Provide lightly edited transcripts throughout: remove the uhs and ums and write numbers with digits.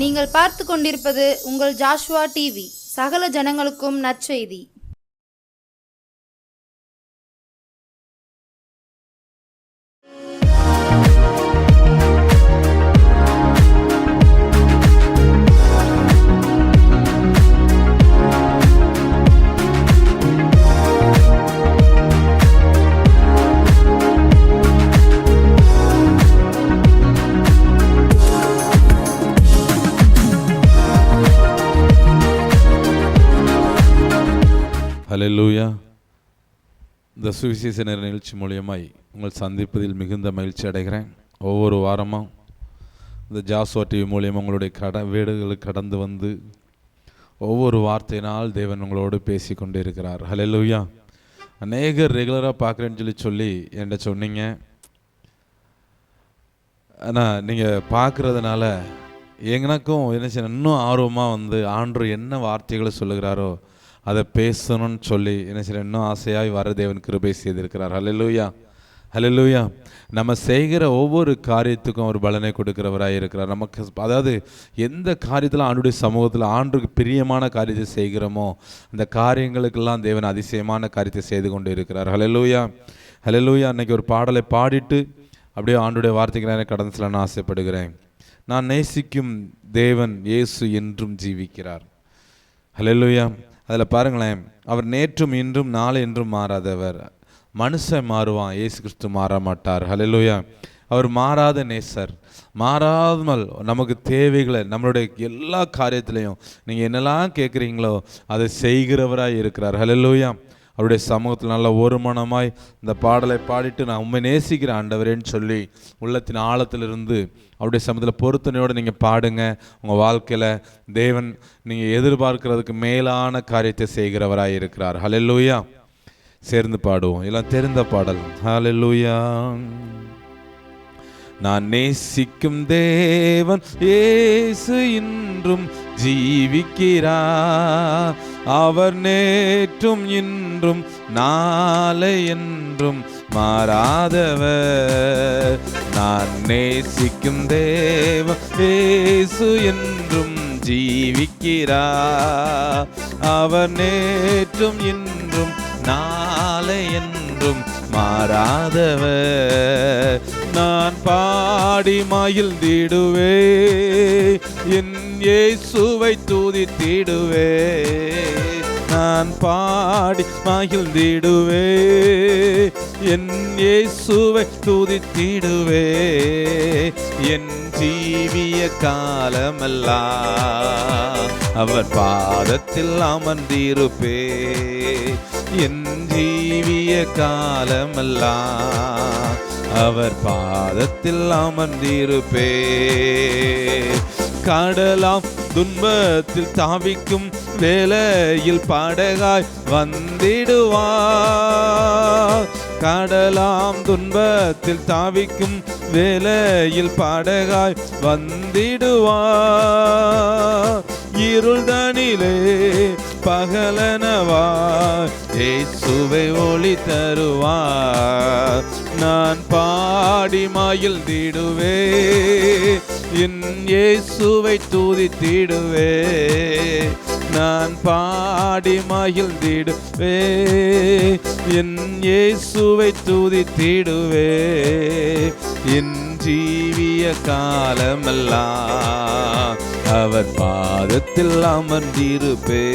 நீங்கள் பார்த்து கொண்டிருப்பது உங்கள் ஜாஷுவா டிவி. சகல ஜனங்களுக்கும் நற்செய்தி. ஹல்லேலூயா. இந்த சுவிசேஷ நேர நிகழ்ச்சி மூலியமாய் உங்கள் சந்திப்பதில் மிகுந்த மகிழ்ச்சி அடைகிறேன். ஒவ்வொரு வாரமும் இந்த ஜாஷுவா டிவி மூலியமாக உங்களுடைய வீடுகளுக்கு கடந்து வந்து ஒவ்வொரு வார்த்தையினால் தேவன் உங்களோடு பேசி கொண்டு இருக்கிறார். ஹல்லேலூயா. அநேகர் ரெகுலராக பார்க்குறேன்னு சொல்லி என்கிட்ட சொன்னீங்க. ஆனால் நீங்கள் பார்க்குறதுனால எனக்கும் என்ன இன்னும் ஆர்வமாக வந்து ஆண்டவர் என்ன வார்த்தைகளை சொல்லுகிறாரோ அதை பேசணும்னு சொல்லி என்ன செய்ய இன்னும் ஆசையாய் வர தேவன் கிருபை செய்திருக்கிறார். ஹல்லேலூயா, ஹல்லேலூயா. நம்ம செய்கிற ஒவ்வொரு காரியத்துக்கும் ஒரு பலனை கொடுக்கிறவராக இருக்கிறார். நமக்கு அதாவது எந்த காரியத்தில் ஆண்டுடைய சமூகத்தில் ஆண்டுக்கு பிரியமான காரியத்தை செய்கிறோமோ அந்த காரியங்களுக்கெல்லாம் தேவன் அதிசயமான காரியத்தை செய்து கொண்டு இருக்கிறார். ஹல்லேலூயா, ஹல்லேலூயா. அன்றைக்கி ஒரு பாடலை பாடிட்டு அப்படியே ஆண்டுடைய வார்த்தைக்கு நான் கடந்து செல்லணும்னு ஆசைப்படுகிறேன். நான் நேசிக்கும் தேவன் இயேசு என்றும் ஜீவிக்கிறார். ஹல்லேலூயா. அதில் பாருங்களேன், அவர் நேற்றும் இன்றும் நாளை என்றும் மாறாதவர். மனுஷன் மாறுவான், இயேசு கிறிஸ்து மாற மாட்டார். ஹல்லேலூயா. அவர் மாறாத நேசர். மாறாமல் நமக்கு தேவைகளை நம்மளுடைய எல்லா காரியத்திலையும் நீங்கள் என்னெல்லாம் கேட்குறீங்களோ அதை செய்கிறவராய் இருக்கிறார். ஹல்லேலூயா. அவருடைய சமூகத்தில் நல்ல ஒரு மனமாய் இந்த பாடலை பாடிட்டு நான் உண்மை நேசிக்கிற ஆண்டவரேன்னு சொல்லி உள்ளத்தின் ஆழத்திலிருந்து அவருடைய சமூகத்தில் பொருத்தனையோடு நீங்கள் பாடுங்க. உங்கள் வாழ்க்கையில் தேவன் நீங்கள் எதிர்பார்க்கிறதுக்கு மேலான காரியத்தை செய்கிறவராய் இருக்கிறார். ஹல்லேலூயா. சேர்ந்து பாடுவோம். எல்லாம் தெரிந்த பாடல். ஹல்லேலூயா. நான் நேசிக்கும் தேவன் இயேசு இன்றும் ஜீவிக்கிறார். அவர் நேற்றும் இன்றும் நாளை என்றும் மாறாதவர். நான் நேசிக்கும் தேவன் இயேசு என்றும் ஜீவிக்கிறார். அவர் நேற்றும் இன்றும் நாளை என்றும் மாறாதவர். நான் பாடி மகிழ்ந்திடுவே, என் இயேசுவை துதித்திடுவே. நான் பாடி மகிழ்ந்திடுவே, என் இயேசுவை துதித்திடுவே. என் ஜீவிய காலமெல்லாம் அவர் பாதத்தில் அமர்ந்திருப்பே. என் ஜீவிய காலமெல்லாம் அவர் பாதத்தில் அமர்ந்திருப்பே. கடலாம் துன்பத்தில் தாவிக்கும் வேளையில் படகாய் வந்திடுவார். கடலாம் துன்பத்தில் தாவிக்கும் வேளையில் படகாய் வந்திடுவார். இருள்தனிலே பகலனவாய் இயேசுவை ஒளி தருவார். நான் பாடி மகிழ்ந்திடுவே, என் இயேசுவை துதித்திடுவே. நான் பாடி மகிழ்ந்திடுவே, என் இயேசுவை துதித்திடுவே. என் ஜீவிய காலமெல்லாம் அவர் பாதத்தில் அமர்ந்திருப்பே.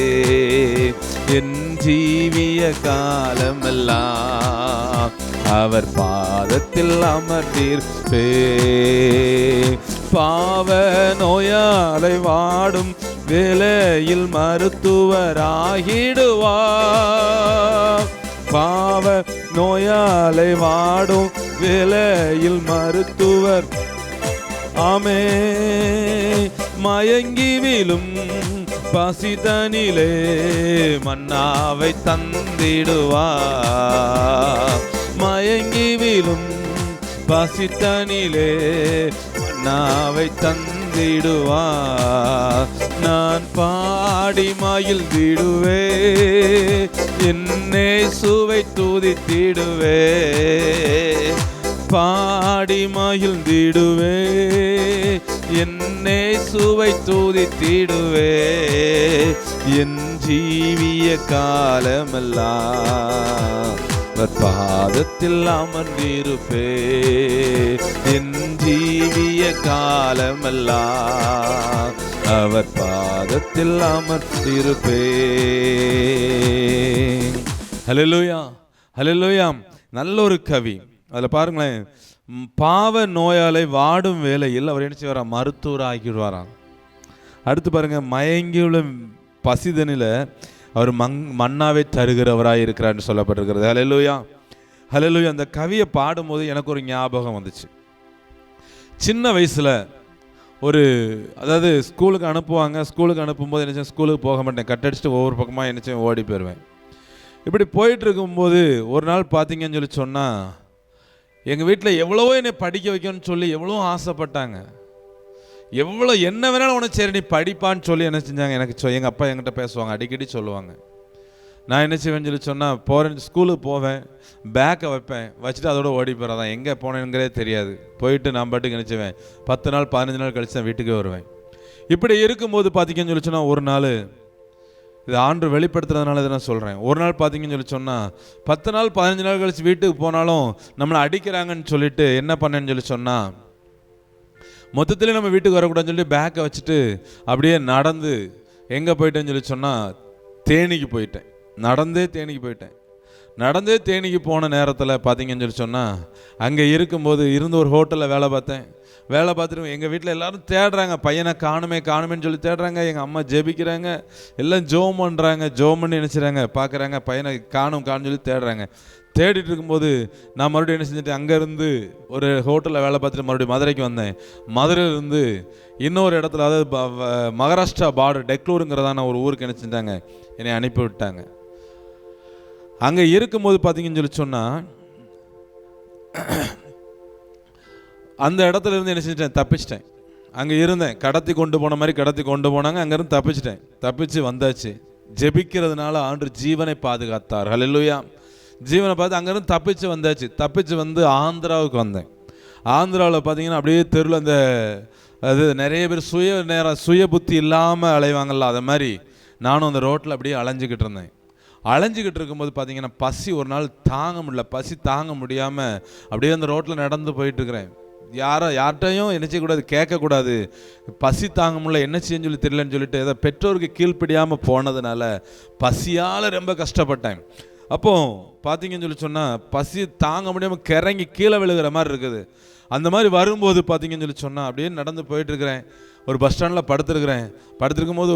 என் ஜீவிய காலமெல்லாம் அவர் பாதத்தில் அமர்ந்திருப்பே. பாவ நோயாலை வாடும் வேளையில் மருத்துவராகிடுவார். பாவ நோயாலை வாடும் வேளையில் மருத்துவர். ஆமே. மயங்கி விழும் பசிதனிலே மன்னாவை தந்திடுவார். மயங்கி விழும் பசித்தனிலே மன்னாவை தந்திடுவார். நான் பாடி மகிழ்ந்திடுவே, என் இயேசுவை துதித்திடுவே. பாடி மகிழ்ந்திடுவே, என்னை சுவை துதித்திடுவே என் ஜீவிய காலமெல்லாம் அவர் பாதத்தில் அமர்ந்திருப்பே என் ஜீவிய காலமெல்லாம் அவர் பாதத்தில் அமர்ந்திருப்பே. ஹல்லேலூயா, ஹல்லேலூயா. நல்ல ஒரு கவி. அதில் பாருங்களேன், பாவ நோயாளை வாடும் வேளையில் அவர் என்ன செய்வாராம்? மருத்துவர் ஆகிடுவாராம். அடுத்து பாருங்க, மயங்கியுள்ள பசிதனில் அவர் மன்னாவை தருகிறவராக இருக்கிறார்னு சொல்லப்பட்டிருக்கிறது. ஹல்லேலூயா, ஹல்லேலூயா. அந்த கவியை பாடும்போது எனக்கு ஒரு ஞாபகம் வந்துச்சு. சின்ன வயசில் அதாவது ஸ்கூலுக்கு அனுப்புவாங்க. ஸ்கூலுக்கு அனுப்பும்போது என்ன செய்வேன்? ஸ்கூலுக்கு போக மாட்டேன், கட்டடிச்சுட்டு ஒவ்வொரு பக்கமாக என்ன செய்வேன்? ஓடி போயிடுவேன். இப்படி போயிட்டு இருக்கும்போது ஒரு நாள் பார்த்தீங்கன்னு சொன்னால், எங்கள் வீட்டில் எவ்வளவோ என்னை படிக்க வைக்கணும்னு சொல்லி எவ்வளோ ஆசைப்பட்டாங்க. எவ்வளோ என்ன வேணாலும் உனக்கு சரி நீ படிப்பான்னு சொல்லி என்ன செஞ்சாங்க? எனக்கு எங்கள் அப்பா என்கிட்ட பேசுவாங்க, அடிக்கடி சொல்லுவாங்க. நான் என்ன செய்வேன்னு சொல்லி சொன்னால், போகிறேன், ஸ்கூலுக்கு போவேன், பேக்கை வைப்பேன், வச்சுட்டு அதோட ஓடி போகிறதான், எங்கே போனேங்கிறதே தெரியாது. போயிட்டு நான் பாட்டுக்கு நினச்சிவேன். 10 நாள் 15 நாள் கழிச்சு தான் வீட்டுக்கே வருவேன். இப்படி இருக்கும்போது பார்த்தீங்கன்னு சொல்லி சொன்னால், ஒரு நாள், இது ஆண்டு வெளிப்படுத்துறதுனால இதை நான் சொல்கிறேன், ஒரு நாள் பார்த்தீங்கன்னு சொல்லி சொன்னால் 10 நாள் 15 நாள் கழிச்சு வீட்டுக்கு போனாலும் நம்மளை அடிக்கிறாங்கன்னு சொல்லிட்டு என்ன பண்ணேன்னு சொல்லி சொன்னால், மொத்தத்தில் நம்ம வீட்டுக்கு வரக்கூடாதுன்னு சொல்லி பேக்கை வச்சுட்டு அப்படியே நடந்து எங்கே போயிட்டேன்னு சொல்லி சொன்னால், தேனிக்கு போயிட்டேன். நடந்தே தேனிக்கு போன நேரத்தில் பார்த்தீங்கன்னு சொல்லி சொன்னால், அங்கே இருக்கும்போது ஒரு ஹோட்டலில் வேலை பார்த்துட்டு எங்கள் வீட்டில் எல்லோரும் தேடுறாங்க, பையனை காணுமேன்னு சொல்லி தேடுறாங்க. எங்கள் அம்மா ஜெபிக்கிறாங்க, எல்லாம் ஜோம் பண்ணுறாங்க, ஜோம் பண்ணி நினச்சிறாங்க, பார்க்குறாங்க, பையனை காணும் சொல்லி தேடுறாங்க. தேடிட்டு இருக்கும்போது நான் மறுபடியும் என்ன செஞ்சுட்டு, அங்கேருந்து ஒரு ஹோட்டலில் வேலை பார்த்துட்டு மறுபடியும் மதுரைக்கு வந்தேன். மதுரையிலேருந்து இன்னொரு இடத்துல, அதாவது மகாராஷ்டிரா பார்டர் டெக்லூருங்கிறதான ஒரு ஊருக்கு என்ன செஞ்சாங்க? என்னை அனுப்பி விட்டாங்க. அங்கே இருக்கும்போது பார்த்தீங்கன்னு சொல்லி சொன்னால், அந்த இடத்துல இருந்து என்ன செஞ்சிட்டேன்? தப்பிச்சிட்டேன். அங்கே இருந்தேன், கடத்தி கொண்டு போனாங்க. அங்கேருந்து தப்பிச்சு வந்தாச்சு. ஜெபிக்கிறதுனால ஆண்டு ஜீவனை பாதுகாத்தார். ஹல்லேலூயா. ஜீவனை பார்த்து அங்கேருந்து தப்பிச்சு வந்து ஆந்திராவுக்கு வந்தேன். ஆந்திராவில் பார்த்தீங்கன்னா அப்படியே தெருவில் அது நிறைய பேர் சுய புத்தி இல்லாமல் அலைவாங்கள்ல, அதை மாதிரி நானும் அந்த ரோட்டில் அப்படியே அலைஞ்சிக்கிட்டு இருக்கும்போது பார்த்தீங்கன்னா, ஒரு நாள் தாங்க முடியாமல் அப்படியே அந்த ரோட்டில் நடந்து போயிட்டுருக்கிறேன். யார்கிட்டையும் என்ன செய்யக்கூடாது? கேட்கக்கூடாது. பசி தாங்க முடியல, என்ன செய்யன்னு சொல்லி தெரியலன்னு சொல்லிட்டு ஏதோ பெற்றோருக்கு கீழ்ப்படியாமல் போனதுனால பசியால் ரொம்ப கஷ்டப்பட்டேன். அப்போது பார்த்தீங்கன்னு சொல்லி சொன்னால், பசி தாங்க முடியாமல் கிறங்கி கீழே விழுகிற மாதிரி இருக்குது. அந்த மாதிரி வரும்போது பார்த்தீங்கன்னு சொல்லி சொன்னால், அப்படியே நடந்து போயிட்டுருக்கிறேன். ஒரு பஸ் ஸ்டாண்டில் படுத்திருக்கும் போது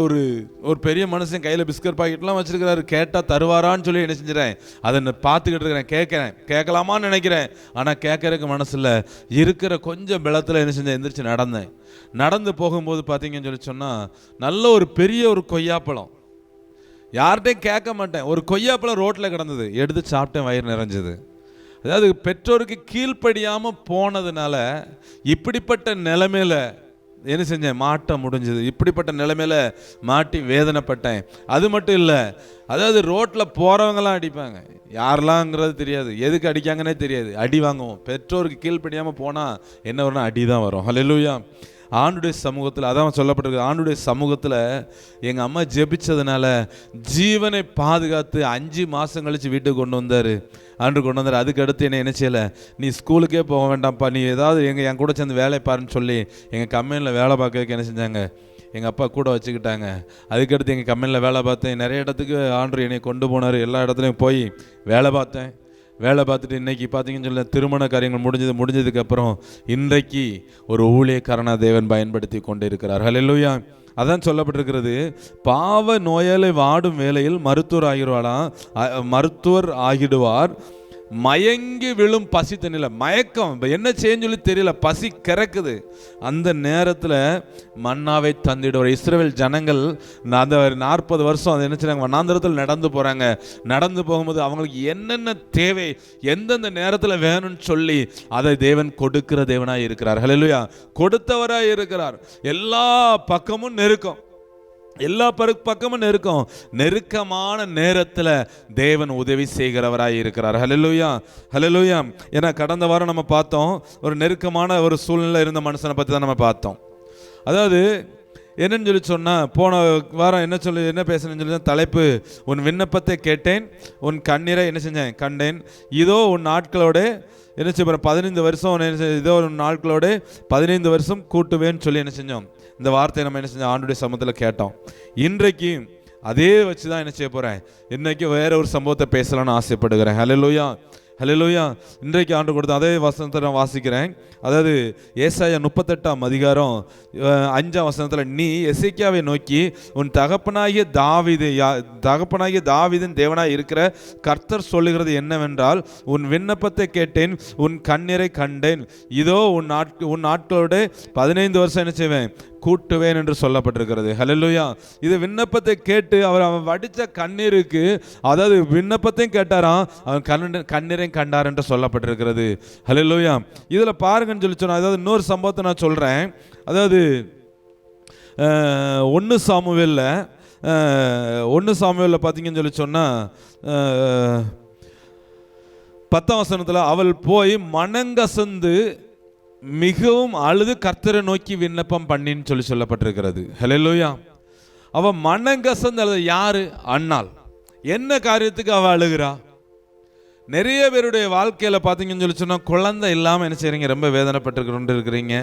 ஒரு பெரிய மனுஷன் கையில் பிஸ்கட் பாக்கெட்லாம் வச்சுருக்கிறாரு. கேட்டால் தருவாரான்னு சொல்லி என்ன செஞ்சுறேன்? அதை பார்த்துக்கிட்டு இருக்கிறேன். கேட்கலாமான்னு நினைக்கிறேன், ஆனால் கேட்கறதுக்கு மனசில் இருக்கிற கொஞ்சம் பலத்தில் என்ன செஞ்சேன்? எந்திரிச்சு நடந்து போகும்போது பார்த்தீங்கன்னு சொல்லி சொன்னால், நல்ல ஒரு பெரிய ஒரு கொய்யாப்பழம், யார்கிட்டையும் கேட்க மாட்டேன், ஒரு கொய்யாப்பழம் ரோட்டில் கிடந்தது, எடுத்து சாப்பிட்டேன், வயிறு நிறைஞ்சது. அதாவது பெற்றோருக்கு கீழ்ப்படியாமல் போனதுனால இப்படிப்பட்ட நிலைமையில் என்ன செஞ்சேன்? மாட்ட முடிஞ்சது. இப்படிப்பட்ட நிலைமையில மாட்டி வேதனைப்பட்டேன். அது மட்டும் இல்லை, அதாவது ரோட்டில் போகிறவங்களாம் அடிப்பாங்க, யாரெல்லாம்ங்கிறது தெரியாது, எதுக்கு அடிக்காங்கன்னே தெரியாது, அடி வாங்குவோம். பெற்றோருக்கு கீழ்ப்படியாமல் போனால் என்ன வரும்னா அடி தான் வரும். ஹல்லேலூயா. ஆண்டுடைய சமூகத்தில் அதான் சொல்லப்பட்டிருக்கு. ஆண்டுடைய சமூகத்தில் எங்கள் அம்மா ஜெபிச்சதுனால ஜீவனை பாதுகாத்து 5 மாதம் கழித்து வீட்டுக்கு கொண்டு வந்தார். அதுக்கு அடுத்து என்ன செய்யலை? நீ ஸ்கூலுக்கே போக வேண்டாம்ப்பா, நீ ஏதாவது என் கூட சேர்ந்து வேலை பாருன்னு சொல்லி எங்கள் கம்பெனியில் வேலை பார்க்கறதுக்கு என்ன செஞ்சாங்க? எங்கள் அப்பா கூட வச்சுக்கிட்டாங்க. அதுக்கடுத்து எங்கள் கம்பெனியில் வேலை பார்த்தேன். நிறைய இடத்துக்கு ஆண்டு என்னை கொண்டு போனார். எல்லா இடத்துலையும் போய் வேலை பார்த்துட்டு இன்றைக்கி பார்த்தீங்கன்னு சொல்லி திருமண காரியங்கள் முடிஞ்சதுக்கப்புறம் இன்றைக்கு ஒரு ஊழியக்காரனாக தேவன் பயன்படுத்தி கொண்டு இருக்கிறார். ஹல்லேலூயா. அதான் சொல்லப்பட்டிருக்கிறது, பாவ நோயாளி வாடும் வேளையில் மருத்துவர் ஆகிடுவார். மயங்கி விழும் பசி தண்ணில மயக்கம், என்ன செய்யன்னு சொல்லி தெரியல, பசி கிறக்குது. அந்த நேரத்தில் மன்னாவை தந்திடுவார். இஸ்ரவேல் ஜனங்கள் அந்த 40 வருஷம் அதை என்ன செய்றாங்க? வனாந்தரத்தில் நடந்து போகும்போது அவங்களுக்கு என்னென்ன தேவை, எந்தெந்த நேரத்தில் வேணும்னு சொல்லி அதை தேவன் கொடுக்கிற தேவனாய் இருக்கிறார். ஹல்லேலூயா. கொடுத்தவராய் இருக்கிறார். எல்லா பக்கமும் நெருக்கமான நேரத்தில் தேவன் உதவி செய்கிறவராய் இருக்கிறார். ஹல்லேலூயா, ஹல்லேலூயா. ஏன்னா கடந்த வாரம் நம்ம பார்த்தோம், ஒரு நெருக்கமான ஒரு சூழ்நிலை இருந்த மனுஷனை பற்றி தான் நம்ம பார்த்தோம். அதாவது என்னன்னு சொல்லி சொன்னால், போன வாரம் என்ன பேசுனேன்னு சொல்லி தலைப்பு, உன் விண்ணப்பத்தை கேட்டேன், உன் கண்ணீரை என்ன செஞ்சேன் கண்டேன், இதோ உன் நாட்களோட என்ன செய்ய 15 வருஷம் இதோ உன் நாட்களோட 15 வருஷம் கூட்டுவேன்னு சொல்லி என்ன செஞ்சோம். இந்த வார்த்தையை நம்ம என்ன செஞ்சோம் ஆண்டுடைய சமூகத்தில் கேட்டோம். இன்றைக்கு அதே வச்சு தான் என்ன செய்ய போகிறேன், இன்றைக்கி வேற ஒரு சம்பவத்தை பேசலான்னு ஆசைப்படுகிறேன். ஹல்லேலூயா, ஹல்லேலூயா. இன்றைக்கு ஆண்டு கொடுத்த அதே வசனத்தை நான் வாசிக்கிறேன். அதாவது ஏசாயா 38ஆம் அதிகாரம் 5ஆம் வசனத்தில், நீ எசேக்கியாவை நோக்கி, உன் தகப்பனாகிய தாவீதின் தேவனாய் இருக்கிற கர்த்தர் சொல்லுகிறது என்னவென்றால், உன் விண்ணப்பத்தை கேட்டேன், உன் கண்ணீரை கண்டேன், இதோ உன் நாட்களோட 15 வருஷம் என்ன செய்வேன் கூட்டுவேன் என்று சொல்லப்பட்டிருக்கிறது. ஹல்லேலூயா. இது விண்ணப்பத்தை கேட்டு அவன் வடித்த கண்ணீருக்கு, அதாவது விண்ணப்பத்தையும் கேட்டாராம், அவன் கண்ணீரையும் கண்டார் என்று சொல்லப்பட்டிருக்கிறது. ஹல்லேலூயா. இதில் பாருங்கன்னு சொல்லி சொன்னால், அதாவது இன்னொரு சம்பவத்தை நான் சொல்கிறேன். அதாவது 1 சாமுவேலில் பார்த்தீங்கன்னு சொல்லி சொன்னால் 10ஆம் வசனத்தில், அவள் போய் மனங்கசந்து மிகவும் அழுது கர்த்தரை நோக்கி விண்ணப்பம் பண்ணின்னு சொல்லி சொல்லப்பட்டிருக்கிறது. ஹல்லேலூயா. அவ மனங்கசந்து அழுது. யாரு? அன்னாள். என்ன காரியத்துக்கு அவ அழுகிறா? நிறைய பேருடைய வாழ்க்கையில் பார்த்தீங்கன்னு சொல்லி சொன்னால், குழந்தை இல்லாமல் என்ன செய்கிறீங்க, ரொம்ப வேதனைப்பட்டு கொண்டு இருக்கிறீங்க.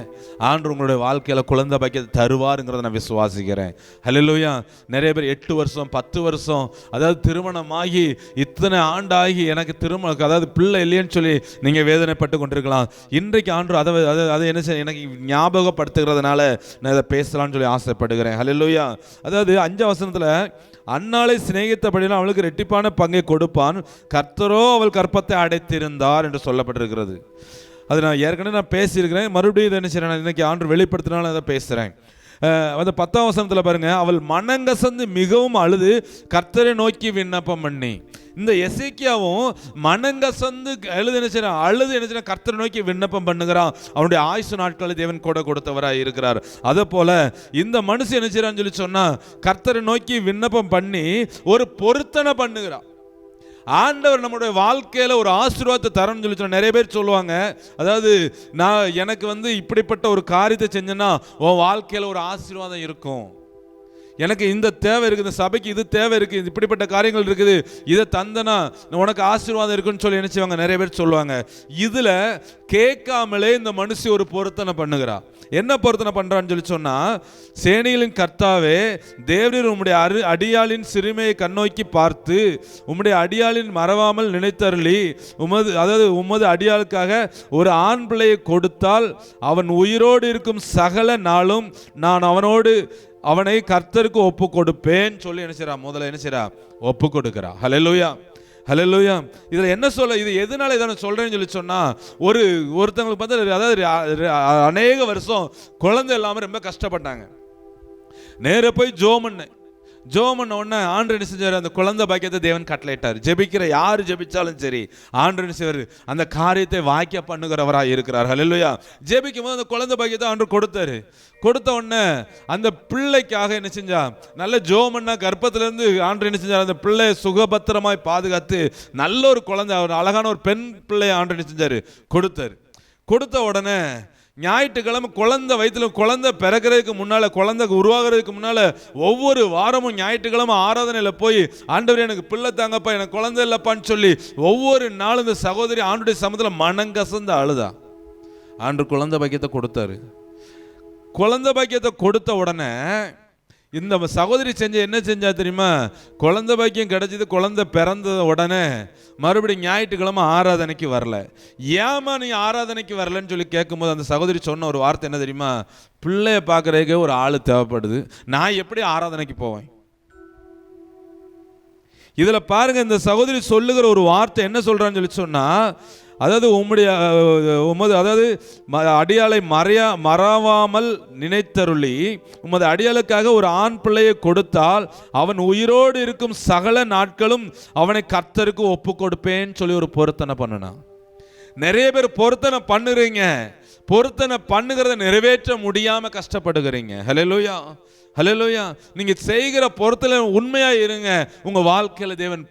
ஆண்டு உங்களுடைய வாழ்க்கையில் குழந்தை பாக்கியத்தை தருவாருங்கிறத நான் விசுவாசிக்கிறேன். ஹல்லேலூயா. நிறைய பேர் 8 வருஷம் 10 வருஷம், அதாவது திருமணமாகி இத்தனை ஆண்டாகி எனக்கு அதாவது பிள்ளை இல்லைன்னு சொல்லி நீங்கள் வேதனைப்பட்டு கொண்டிருக்கலாம். இன்றைக்கு ஆண்டு அதை என்ன செய்ய எனக்கு ஞாபகப்படுத்துகிறதுனால நான் இதை பேசலான்னு சொல்லி ஆசைப்படுகிறேன். ஹல்லேலூயா. அதாவது 5ஆம் வசனத்தில், அன்னாளை சிநேகித்தபடினால் அவளுக்கு ரெட்டிப்பான பங்கை கொடுப்பான், கர்த்தரோ அவள் கற்பத்தை அடைத்திருந்தார் என்று சொல்லப்பட்டிருக்கிறது. அது நான் ஏற்கனவே பேசியிருக்கிறேன், மறுபடியும் இதை என்ன செய்கிறேன், இன்னைக்கு ஆண்டு வெளிப்படுத்தினாலும் அதை பேசுகிறேன். அந்த 10ஆம் வசனத்தில் பாருங்க, அவள் மனங்கசந்து மிகவும் அழுது கர்த்தரை நோக்கி விண்ணப்பம் பண்ணி. இந்த எசேக்கியாவும் மனங்கசந்து அழுது என்ன கர்த்தரை நோக்கி விண்ணப்பம் பண்ணுகிறான். அவனுடைய ஆயுசு நாட்களை தேவன் கூட கொடுத்தவராக இருக்கிறார். அதே போல இந்த மனுஷன் என்ன செய்யறான்னு சொல்லி சொன்னா, கர்த்தரை நோக்கி விண்ணப்பம் பண்ணி ஒரு பொருத்தனை பண்ணுகிறான். ஆண்டவர் நம்முடைய வாழ்க்கையில ஒரு ஆசீர்வாதத்தை தரணும்னு சொல்லி சொன்ன நிறைய பேர் சொல்லுவாங்க. அதாவது எனக்கு இப்படிப்பட்ட ஒரு காரியத்தை செஞ்சேன்னா உன் வாழ்க்கையில ஒரு ஆசீர்வாதம் இருக்கும், எனக்கு இந்த தேவை இருக்குது, இந்த சபைக்கு இது தேவை இருக்குது, இப்படிப்பட்ட காரியங்கள் இருக்குது, இதை தந்தனா உனக்கு ஆசீர்வாதம் இருக்குன்னு சொல்லி என்ன செய்வாங்க, நிறைய பேர் சொல்லுவாங்க. இதுல கேட்காமலே இந்த மனுஷி ஒரு பொருத்தனை பண்ணுகிறா. என்ன பொருத்தனை பண்றான்னு சொல்லி சொன்னா, சேனைகளின் கர்த்தாவே தேவரீர் உம்முடைய அடியாளின் சிறுமையை கண்ணோக்கி பார்த்து உம்முடைய அடியாளின் மறவாமல் நினைத்தருளி உமது அடியாளுக்காக ஒரு ஆண் பிள்ளையை கொடுத்தால் அவன் உயிரோடு இருக்கும் சகல நாளும் நான் அவனை கர்த்தருக்கு ஒப்பு கொடுப்பேன் சொல்லி என்ன செய்றா, முதல்ல என்ன செய்றா, ஒப்பு கொடுக்கிறா. ஹல்லேலூயா, ஹல்லேலூயா. இதுல என்ன சொல்ல, இது எதனால இதை சொல்றேன்னு சொல்லி சொன்னா, ஒருத்தவங்களுக்கு பார்த்தா அதாவது அநேக வருஷம் குழந்தை இல்லாம ரொம்ப கஷ்டப்பட்டாங்க. நேர போய் ஜோம் பண்ண உடனே ஆண்டு என்ன செஞ்சாரு, அந்த குழந்தை பாக்கியத்தை தேவன் கட்டளையிட்டார். ஜெபிக்கிற யாரு ஜெபிச்சாலும் சரி, ஆண்டு என்ன செய்வார், அந்த காரியத்தை வாக்கிய பண்ணுகிறவராக இருக்கிறார். ஹல்லேலூயா. ஜெபிக்கும் போது அந்த குழந்தை பாக்கியத்தை ஆண்டு கொடுத்தாரு. கொடுத்த உடனே அந்த பிள்ளைக்காக என்ன செஞ்சா, நல்ல ஜோமன்னா கர்ப்பத்திலேருந்து ஆண்டு என்ன செஞ்சார், அந்த பிள்ளை சுகபத்திரமாய் பாதுகாத்து நல்ல ஒரு குழந்தை, ஒரு அழகான ஒரு பெண் பிள்ளை ஆண்டு என்ன செஞ்சாரு, கொடுத்தாரு. கொடுத்த உடனே ஞாயிற்றுக்கிழமை குழந்தை பிறக்கிறதுக்கு முன்னால, குழந்தை உருவாகிறதுக்கு முன்னால ஒவ்வொரு வாரமும் ஞாயிற்றுக்கிழமை ஆராதனையில் போய், ஆண்டவரே எனக்கு பிள்ளை தாங்கப்பா, எனக்கு குழந்தை இல்லப்பான்னு சொல்லி ஒவ்வொரு நாளும் இந்த சகோதரி ஆண்டுடைய சமூகத்தில் மனங்கசந்து அழுதா. ஆண்டு குழந்தை பாக்கியத்தை கொடுத்தாரு. குழந்தை பாக்கியத்தை கொடுத்த உடனே இந்த சகோதரி என்ன செஞ்சா தெரியுமா, குழந்தை பாக்கியம் கிடைச்சது, குழந்தை பிறந்த உடனே மறுபடியும் ஞாயிற்றுக்கிழமை ஆராதனைக்கு வரல. ஏமா நீ ஆராதனைக்கு வரலன்னு சொல்லி கேட்கும்போது அந்த சகோதரி சொன்ன ஒரு வார்த்தை என்ன தெரியுமா, பிள்ளைய பார்க்கறதுக்கே ஒரு ஆள் தேவைப்படுது, நான் எப்படி ஆராதனைக்கு போவேன். இதுல பாருங்க, இந்த சகோதரி சொல்லுகிற ஒரு வார்த்தை என்ன சொல்றான்னு சொல்லி சொன்னா, அதாவது உமது அடியாளை மறவாமல் நினைத்தருளி உமது அடியாளுக்காக ஒரு ஆண் பிள்ளையை கொடுத்தால் அவன் உயிரோடு இருக்கும் சகல நாட்களும் அவனை கர்த்தருக்கு ஒப்பு கொடுப்பேன்னு சொல்லி ஒரு பொருத்தனை பண்ணுனா. நிறைய பேர் பொருத்தனை பண்ணுறீங்க, பொருத்தனை பண்ணுகிறத நிறைவேற்ற முடியாம கஷ்டப்படுகிறீங்க. ஹல்லேலூயா, ஹல்லேலூயா. நீங்க செய்கிற பொருத்தனை உண்மையா இருங்க, உங்க வாழ்க்கையில தேவன்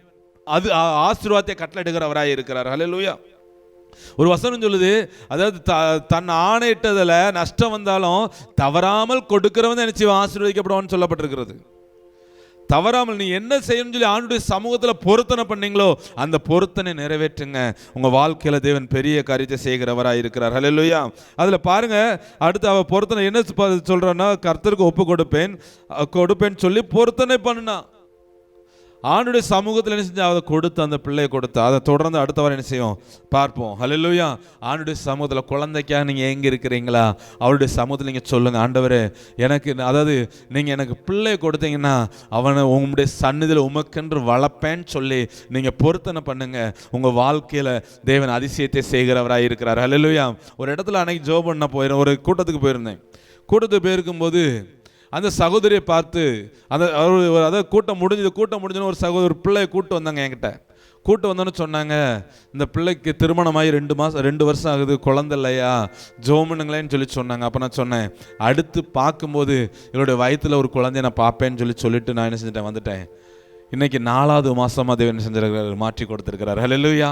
அது ஆசீர்வாதத்தை கட்டளையிடுகிறவராய் இருக்கிறார். ஹல்லேலூயா. ஒரு வசனம் சொல்லுது, அதாவது தன் ஆணையிட்டதில் நஷ்டம் வந்தாலும் தவறாமல் கொடுக்கிறவன் நினைச்சு ஆசீர்வதிக்கப்படுவான்னு சொல்லப்பட்டிருக்கிறது. தவறாமல் நீ என்ன செய்யணும்னு சொல்லி ஆண்டுடைய சமூகத்தில் பொருத்தனை பண்ணீங்களோ அந்த பொருத்தனை நிறைவேற்றுங்க. உங்கள் வாழ்க்கையில் தேவன் பெரிய காரியத்தை செய்கிறவராக இருக்கிறார். ஹல்லேலூயா. அதில் பாருங்க, அடுத்து அவ பொருத்தனை என்ன சொல்றான்னா, கர்த்தருக்கு ஒப்பு கொடுப்பேன்னு சொல்லி பொருத்தனை பண்ணுனா. ஆண்டுடைய சமூகத்தில் என்ன செஞ்சு அதை கொடுத்து அந்த பிள்ளையை கொடுத்து அதை தொடர்ந்து அடுத்த வாரம் என்ன செய்வோம் பார்ப்போம். ஹல்லேலூயா. ஆண்டுடைய சமூகத்தில் குழந்தைக்காக நீங்கள் எங்கே இருக்கிறீங்களா, அவருடைய சமூகத்தில் நீங்கள் சொல்லுங்கள், ஆண்டவரே எனக்கு, அதாவது நீங்கள் எனக்கு பிள்ளையை கொடுத்தீங்கன்னா அவனை உங்களுடைய சந்நிதியில் உமக்கென்று வளர்ப்பேன்னு சொல்லி நீங்கள் பொருத்தனை பண்ணுங்க. உங்கள் வாழ்க்கையில் தேவன் அதிசயத்தை செய்கிறவராக இருக்கிறார். ஹல்லேலூயா. ஒரு இடத்துல அன்னைக்கு ஜோப் பண்ண ஒரு கூட்டத்துக்கு போயிருந்தேன். கூட்டத்துக்கு போயிருக்கும்போது அந்த சகோதரியை பார்த்து அதாவது கூட்டம் முடிஞ்சுன்னு ஒரு சகோதரி பிள்ளையை கூட்டு வந்தாங்க. என்கிட்ட கூட்டு வந்தோன்னு சொன்னாங்க, இந்த பிள்ளைக்கு திருமணமாகி 2 வருஷம் ஆகுது, குழந்தை இல்லையா, ஜோமனுங்களேன்னு சொல்லி சொன்னாங்க. அப்போ நான் சொன்னேன், அடுத்து பார்க்கும்போது என்னுடைய வயிற்றில் ஒரு குழந்தைய நான் பார்ப்பேன்னு சொல்லிட்டு நான் என்ன செஞ்சுட்டேன், வந்துட்டேன். இன்னைக்கு 4வது மாசமா தேவன் செஞ்சிருக்கிறார், மாற்றி கொடுத்திருக்கிறார். ஹல்லேலூயா.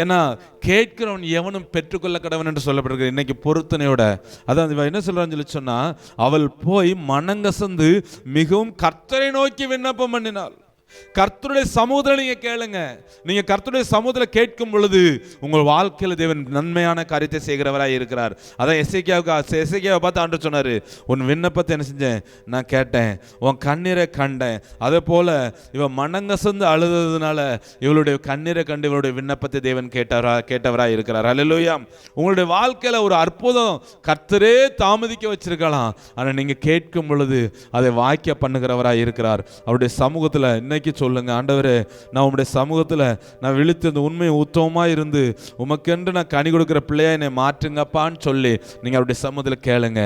ஏன்னா கேட்கிறவன் எவனும் பெற்றுக்கொள்ள கடவன் என்று சொல்லப்பட்டிருக்கிறது. இன்னைக்கு பொருத்தனையோட அதான் என்ன சொல்றான்னு சொன்னா, அவள் போய் மனங்கசந்து மிகவும் கர்த்தரை நோக்கி விண்ணப்பம் பண்ணினாள். கர்த்தருடைய சமூகத்தில் நீங்க கேளுங்க. நீங்க கர்த்தருடைய சமூகத்தில் கேட்கும் பொழுது உங்கள் வாழ்க்கையில் தேவன் நன்மையான காரியத்தை செய்கிறவராய் இருக்கிறார். அதான் எசேக்கியாவை பார்த்து ஆண்டவர் சொன்னாரு, உன் விண்ணப்பத்தை என்ன செஞ்சேன், நான் கேட்டேன், உன் கண்ணீரை கண்டேன். அதே போல இவன் மனங்கசந்து அழுததுனால இவளுடைய கண்ணீரை கண்டு இவளுடைய விண்ணப்பத்தை தேவன் கேட்டவராய் இருக்கிறார். ஹல்லேலூயா. உங்களுடைய வாழ்க்கையில ஒரு அற்புதம் கர்த்தரே தாமதிக்க வச்சிருக்கலாம், ஆனா நீங்க கேட்கும் பொழுது அதை வாய்க்க பண்ணுகிறவராய் இருக்கிறார். அவருடைய சமூகத்தில் இன்னைக்கு சொல்லுங்க, ஆண்டவரே நான் உங்களுடைய சமூகத்தில் நான் விழித்து இந்த உண்மையை உத்தமமாக இருந்து உமக்கென்று நான் கனி கொடுக்குற பிள்ளையா என்னை மாற்றுங்கப்பான்னு சொல்லி நீங்கள் அவருடைய சமூகத்தில் கேளுங்க.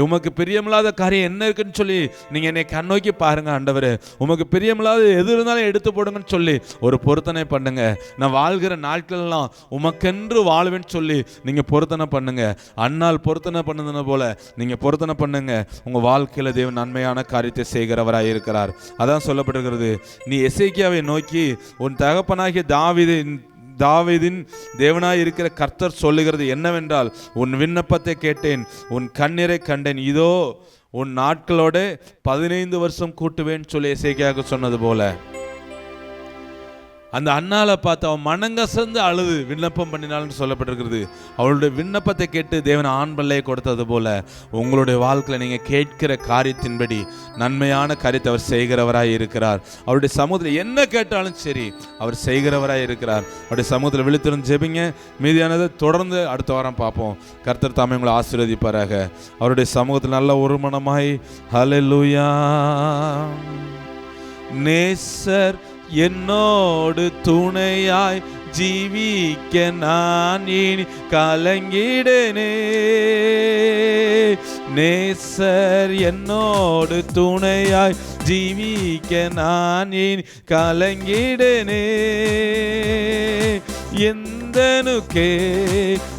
உமக்கு பிரியமில்லாத காரியம் என்ன இருக்குன்னு சொல்லி நீங்கள் என்னை கண்ணோக்கி பாருங்க. ஆண்டவரே உமக்கு பிரியமில்லாத எது இருந்தாலும் எடுத்து போடுங்கன்னு சொல்லி ஒரு பொருத்தனை பண்ணுங்க. நான் வாழ்கிற நாட்களெல்லாம் உமக்கென்று வாழ்வேன்னு சொல்லி நீங்கள் பொருத்தனை பண்ணுங்க. அன்னால் பொருத்தனை பண்ணுதுன போல நீங்கள் பொருத்தனை பண்ணுங்க. உங்கள் வாழ்க்கையில் தேவன் நன்மையான காரியத்தை செய்கிறவராக இருக்கிறார். அதான் சொல்லப்பட்டிருக்கிறது, நீ எசேக்கியாவை நோக்கி உன் தகப்பனாகிய தாவீதின் தேவனாய் இருக்கிற கர்த்தர் சொல்லுகிறது என்னவென்றால், உன் விண்ணப்பத்தை கேட்டேன், உன் கண்ணீரை கண்டேன், இதோ உன் நாட்களோட 15 வருஷம் கூட்டுவேன்னு சொல்லி எசேக்கியாவுக்கு சொன்னது போல அந்த அண்ணாளை பார்த்து அவன் மனங்கசந்து அழுது விண்ணப்பம் பண்ணினாள்னு சொல்லப்பட்டிருக்கிறது. அவளுடைய விண்ணப்பத்தை கேட்டு தேவன் ஆண் பிள்ளையை கொடுத்தது போல உங்களுடைய வாழ்க்கையில் நீங்கள் கேட்கிற காரியத்தின்படி நன்மையான காரியத்தை அவர் செய்கிறவராய் இருக்கிறார். அவருடைய சமூகத்தில் என்ன கேட்டாலும் சரி அவர் செய்கிறவராய் இருக்கிறார். அவருடைய சமூகத்தில் விழித்திருந்து ஜெபிங்க. மீதியானதை தொடர்ந்து அடுத்த வாரம் பார்ப்போம். கர்த்தர் தாமே உங்களை ஆசீர்வதிப்பாராக. அவருடைய சமூகத்தில் நல்ல ஒரு மனமாய் ஹல்லேலூயா. நேசர் என்னோடு துணையாய் ஜீவிக்க நான் இனி கலங்கிடனே. நேசர் என்னோடு துணையாய் ஜீவிக்க நான் இனி கலங்கிடனே. எந்தனுக்கே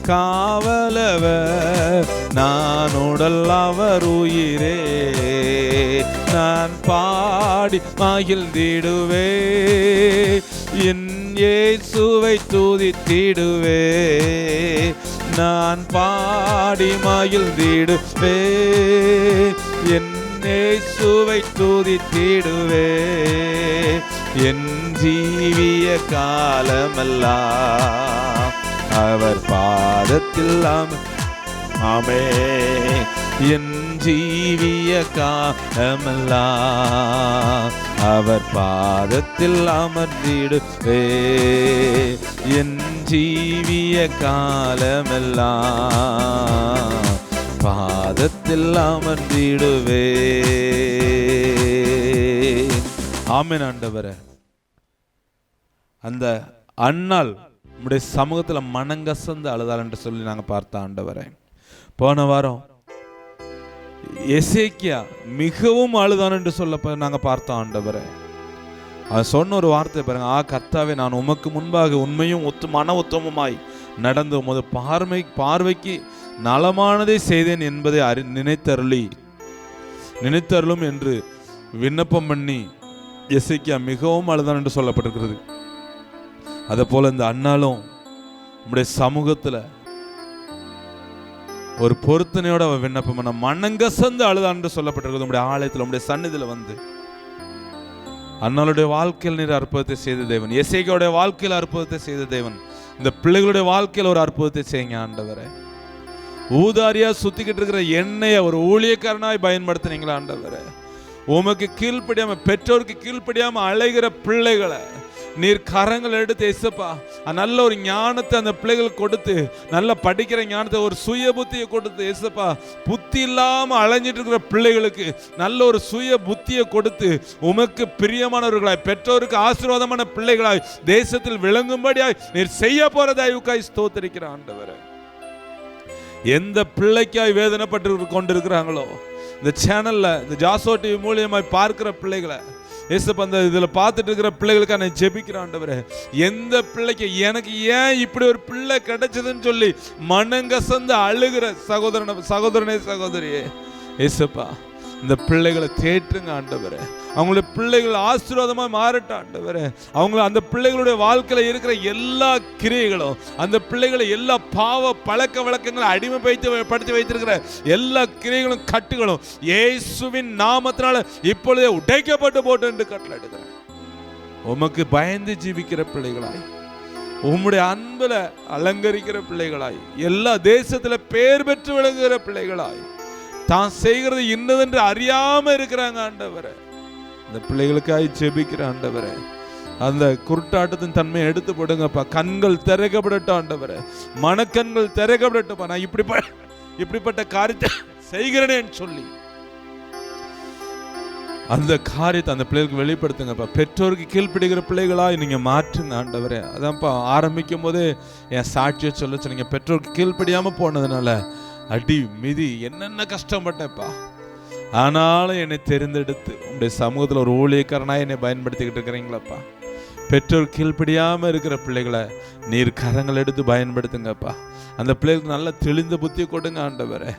காவலவர் நான் உடல் அவர் உயிரே. நான் பாடி மகிழ்ந்திடுவே, என் இயேசுவை துதித்திடுவே. நான் பாடி மகிழ்ந்திடுவே, என் இயேசுவை துதித்திடுவே. என் ஜீவிய காலமெல்லாம் அவர் பாதத்தில் ஆமே. என் ஜீவிய காலமெல்லாம் அவர் பாதத்தில் அமர்ந்திடுவே. என் ஜீவிய காலமெல்லாம் பாதத்தில் அமர்ந்திடுவே. ஆமென். ஆண்டவரே, அந்த அண்ணாள் நம்முடைய சமூகத்தில் மனங்கசந்து அழுதாள் என்று சொல்லி நாங்கள் பார்த்தோம். ஆண்டவரே, போன வாரம் எசேக்கியா மிகவும் அழுதான் என்று சொல்ல நாங்கள் பார்த்தோம். ஆண்டவரே, அவன் சொன்ன ஒரு வார்த்தை பாருங்க, கர்த்தாவே நான் உமக்கு முன்பாக உண்மையும் மன உத்தமமாய் நடந்து உமது பார்வைக்கு நலமானதை செய்தேன் என்பதை நினைத்தருளும் என்று விண்ணப்பம் பண்ணி எசேக்கியா மிகவும் அழுதான் என்று சொல்லப்பட்டிருக்கிறது. அதே போல இந்த அண்ணாலும் உம்முடைய சமூகத்துல ஒரு பொருத்தனையோட அவ விண்ணப்பம் பண்ண மனங்கசந்து அழுதான்னு சொல்லப்பட்டிருக்கிறது. உம்முடைய ஆலயத்துல உம்முடைய சந்நிதியில வந்து அண்ணாளுடைய வாழ்க்கையில் நீர் அற்புதத்தை செய்த தேவன், எசேக்கியாவுடைய வாழ்க்கையில் அற்புதத்தை செய்த தேவன், இந்த பிள்ளைகளுடைய வாழ்க்கையில் ஒரு அற்புதத்தை செய்யுங்க ஆண்டவரே. ஊதாரியா சுத்திக்கிட்டு இருக்கிற எண்ணெயை ஒரு ஊழியக்காரனாய் பயன்படுத்தினீங்களா ஆண்டவரே. உமக்கு கீழ்ப்படியாம, பெற்றோருக்கு கீழ்ப்படியாம அழைகிற பிள்ளைகளை நீர் கரங்கள் எடுத்து இயேசுப்பா நல்ல ஒரு ஞானத்தை அந்த பிள்ளைகளுக்கு கொடுத்து, நல்ல படிக்கிற ஞானத்தை, ஒரு சுய புத்தியை கொடுத்து இயேசுப்பா, புத்தி இல்லாம அலைஞ்சிட்டு இருக்கிற பிள்ளைகளுக்கு நல்ல ஒரு சுய புத்தியை கொடுத்து, உமக்கு பிரியமானவர்களாய், பெற்றோருக்கு ஆசீர்வாதமான பிள்ளைகளாய் தேசத்தில் விளங்கும்படியாய் நீர் செய்ய போற தயவுக்காய் ஸ்தோத்திரிக்கிற ஆண்டவரே. எந்த பிள்ளைக்காய் வேதனைப்பட்டு கொண்டிருக்கிறாங்களோ இந்த சேனல்ல, இந்த ஜாசோ டிவி மூலியமாய் பார்க்கிற பிள்ளைகளை ஏசப்பா, அந்த இதுல பார்த்துட்டு இருக்கிற பிள்ளைகளுக்கு நான் ஜெபிக்கிறேன் ஆண்டவரே. எந்த பிள்ளைக்கு எனக்கு ஏன் இப்படி ஒரு பிள்ளை கிடைச்சதுன்னு சொல்லி மனங்கசந்து அழுகிற சகோதரனே சகோதரியே, ஏசப்பா இந்த பிள்ளைகளை தேற்றுங்க ஆண்டவரே. அவங்களுடைய பிள்ளைகள் ஆசீர்வாதமா மாறட்டும் ஆண்டவரே. அவங்கள அந்த பிள்ளைகளுடைய வாழ்க்கையில இருக்கிற எல்லா கிரியைகளும், அந்த பிள்ளைகளை எல்லா பாவ பழக்க வழக்கங்களை அடிமைப்படுத்தி வைத்திருக்கிற எல்லா கிரியைகளும் கட்டுகளும் இயேசுவின் நாமத்தினால இப்பொழுதே உடைக்கப்பட்டு போட்டு என்று கட்டளை எடுக்கிறேன். உமக்கு பயந்து ஜீவிக்கிற பிள்ளைகளாய், உம்முடைய அன்புல அலங்கரிக்கிற பிள்ளைகளாய், எல்லா தேசத்துல பேர் பெற்று விளங்குகிற பிள்ளைகளாய், தான் செய்கிறது இன்னதென்று அறியாம இருக்கிறாங்க ஆண்டவரே. இந்த பிள்ளைகளுக்காய் ஜெபிக்கிற ஆண்டவரே, அந்த குருட்டாட்டத்தின் தன்மையை எடுத்து போடுங்கப்பா. கண்கள் திறக்கப்படட்டும் ஆண்டவரே, மனக்கண்கள் திறக்கப்படட்டும்ப்பா. நான் இப்படிப்பட்ட காரியத்தை செய்கிறேன்னு சொல்லி அந்த காரியத்தை அந்த பிள்ளைகளுக்கு வெளிப்படுத்துங்கப்பா. பெற்றோருக்கு கீழ்ப்பிடிக்கிற பிள்ளைகளாய் நீங்க மாற்றுங்க ஆண்டவரே. அதான்ப்பா ஆரம்பிக்கும் போதே என் சாட்சியை சொல்ல சொன்னீங்க. பெற்றோருக்கு கீழ்ப்படியாம போனதுனால அடி மிதி என்னென்ன கஷ்டப்பட்டேன்ப்பா, ஆனாலும் என்னை தெரிந்தெடுத்து உங்களுடைய சமூகத்தில் ஒரு ஊழியக்காரனாக என்னை பயன்படுத்திக்கிட்டு இருக்கிறீங்களாப்பா. பெற்றோர் கீழ்ப்படியாமல் இருக்கிற பிள்ளைகளை நீர் கரங்கள் எடுத்து பயன்படுத்துங்கப்பா. அந்த பிள்ளைகளுக்கு நல்ல தெளிந்த புத்தியை கொடுங்க ஆண்டவரே,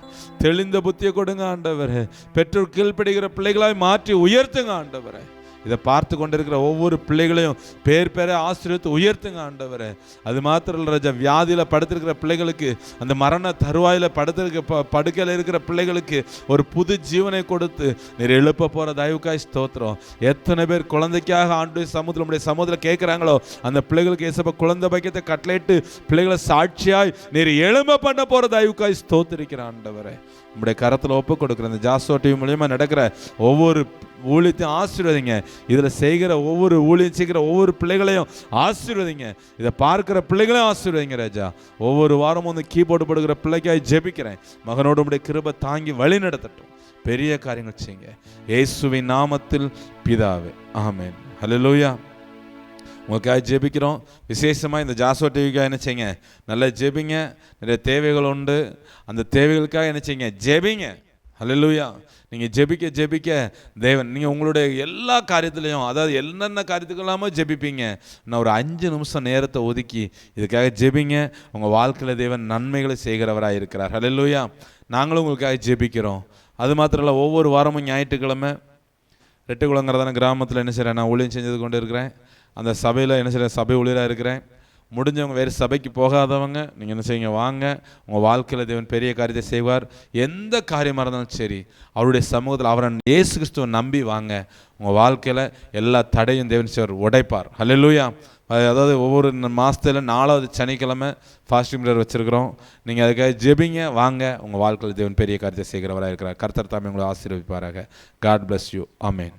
தெளிந்த புத்தியை கொடுங்க ஆண்டவரே. பெற்றோர் கீழ்ப்படுகிற பிள்ளைகளாய் மாற்றி உயர்த்துங்க ஆண்டவரே. இதை பார்த்து கொண்டிருக்கிற ஒவ்வொரு பிள்ளைகளையும் பேர் ஆசீர்வதித்து உயர்த்துங்க ஆண்டவரே. அது மாத்திரம் இல்லை ராஜா, வியாதியில் படுத்திருக்கிற பிள்ளைகளுக்கு, அந்த மரண தருவாயில் படுக்கையில் இருக்கிற பிள்ளைகளுக்கு ஒரு புது ஜீவனை கொடுத்து நீர் எழுப்ப போகிற தயவுக்காய் ஸ்தோத்திரம். எத்தனை பேர் குழந்தைக்காக ஆண்டு சமூகத்தில் நம்முடைய சமூகத்தில் கேட்குறாங்களோ அந்த பிள்ளைகளுக்கு ஏசப்ப குழந்தை பாக்கியத்தை கட்டளையிட்டு பிள்ளைகளை சாட்சியாய் நீர் எழும்ப பண்ண போகிற தயவுக்காய் ஸ்தோத்திரிக்கிற ஆண்டவரே. நம்முடைய கரத்தில் ஒப்பு கொடுக்குற இந்த ஜாசோ டிவி மூலியமா நடக்கிற ஒவ்வொரு ஊழியத்தையும் ஆசீர்வதிங்க. இதில் செய்கிற ஒவ்வொரு ஊழியம் செய்கிற ஒவ்வொரு பிள்ளைகளையும் ஆசீர்வதிங்க. இதை பார்க்கிற பிள்ளைகளையும் ஆசீர்வதிங்க ராஜா. ஒவ்வொரு வாரமும் வந்து கீபோர்டு போடுகிற பிள்ளைக்காய் ஜெபிக்கிறேன். மகனோடு உடைய கிருபை தாங்கி வழி நடத்தட்டும். பெரிய காரியங்கள் செய்யுங்க இயேசுவின் நாமத்தில் பிதாவே, ஆமென். ஹல்லேலூயா. உங்களுக்காக ஜெபிக்கிறோம். விசேஷமாக இந்த ஜாசோ டிவிக்காக என்ன செய்யுங்க, நல்லா ஜெபிங்க. நிறைய தேவைகள் உண்டு, அந்த தேவைகளுக்காக என்ன செய்யுங்க, ஜெபிங்க. ஹல்லேலூயா. நீங்கள் ஜெபிக்க தேவன், நீங்கள் உங்களுடைய எல்லா காரியத்துலையும், அதாவது என்னென்ன காரியத்துக்கு இல்லாமல் ஜெபிப்பீங்க, நான் ஒரு 5 நிமிஷம் நேரத்தை ஒதுக்கி இதுக்காக ஜெபிங்க. உங்கள் வாழ்க்கையில் தேவன் நன்மைகளை செய்கிறவராக இருக்கிறார். ஹல்லேலூயா. நாங்களும் உங்களுக்காக ஜெபிக்கிறோம். அது மாத்திரம் இல்லை, ஒவ்வொரு வாரமும் ஞாயிற்றுக்கிழமை ரெட்டுக்குளங்கிறதான கிராமத்தில் என்ன செய்கிறேன், நான் ஊழியம் செஞ்சது கொண்டு இருக்கிறேன். அந்த சபையில் என்ன செய்கிறேன், சபை ஊழியராக இருக்கிறேன். முடிஞ்சவங்க வேறு சபைக்கு போகாதவங்க நீங்கள் என்ன செய்யுங்க, வாங்க. உங்கள் வாழ்க்கையில் தேவன் பெரிய காரியத்தை செய்வார். எந்த காரியமாக இருந்தாலும் சரி, அவருடைய சமூகத்தில் அவரை இயேசு கிறிஸ்துவை நம்பி வாங்க. உங்கள் வாழ்க்கையில் எல்லா தடையும் தேவன் செய்வார், உடைப்பார். ஹல்லேலூயா. அதாவது ஒவ்வொரு மாதத்தில் 4வது சனிக்கிழமை ஃபாஸ்டிங் பிரேயர் வச்சுருக்கிறோம். நீங்கள் அதுக்காக ஜெபிங்க, வாங்க. உங்கள் வாழ்க்கையில் தேவன் பெரிய காரியத்தை செய்கிறவராக இருக்கிறார். கர்த்தர் தாமே உங்களை ஆசீர்வதிப்பாராக. God bless you. ஆமென்.